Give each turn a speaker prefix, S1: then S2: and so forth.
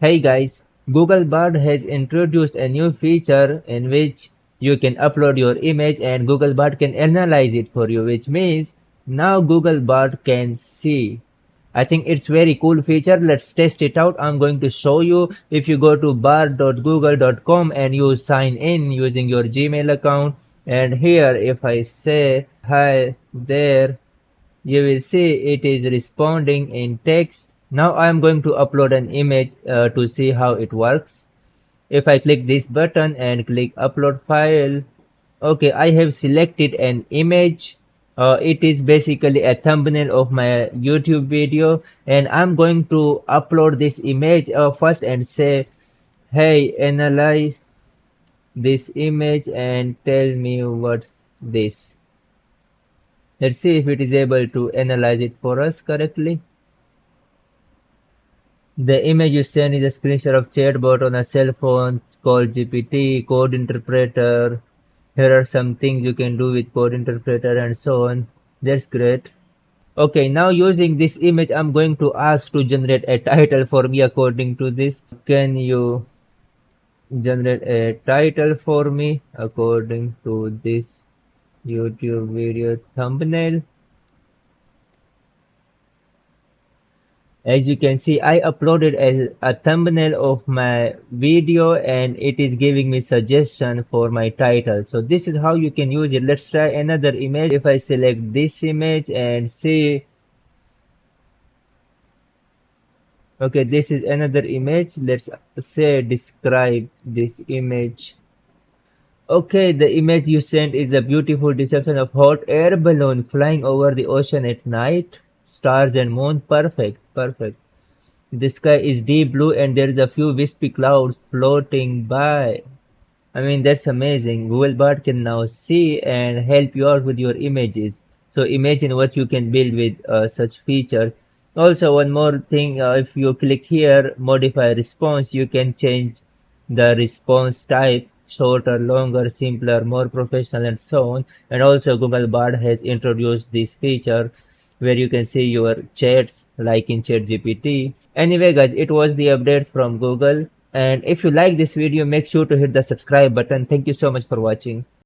S1: Hey guys, Google Bard has introduced a new feature in which you can upload your image and Google Bard can analyze it for you, which means now Google Bard can see. I think it's very cool feature. Let's test it out. I'm going to show you. If you go to bard.google.com and you sign in using your Gmail account, and here if I say hi there, you will see it is responding in text. Now I am going to upload an image to see how it works. If I click this button and click upload file, okay, I have selected an image. It is basically a thumbnail of my YouTube video, and I'm going to upload this image first and say, hey, analyze this image and tell me what's this. Let's see if it is able to analyze it for us correctly. The image you send is a screenshot of chatbot on a cell phone called GPT, code interpreter. Here are some things you can do with code interpreter and so on. That's great. Okay, now using this image, I'm going to ask to generate a title for me according to this. Can you generate a title for me according to this YouTube video thumbnail? As you can see, I uploaded a thumbnail of my video and it is giving me suggestion for my title. So this is how you can use it. Let's try another image. If I select this image and see, okay, this is another image. Let's say describe this image. Okay, the image you sent is a beautiful deception of hot air balloon flying over the ocean at night. Stars and moon. Perfect, perfect. The sky is deep blue and there is a few wispy clouds floating by. I mean, that's amazing. Google Bard can now see and help you out with your images. So imagine what you can build with such features. Also, one more thing, if you click here, modify response, you can change the response type, shorter, longer, simpler, more professional, and so on. And also, Google Bard has introduced this feature where you can see your chats like in chatgpt. Anyway guys, it was the updates from Google, and if you like this video, make sure to hit the subscribe button. Thank you so much for watching.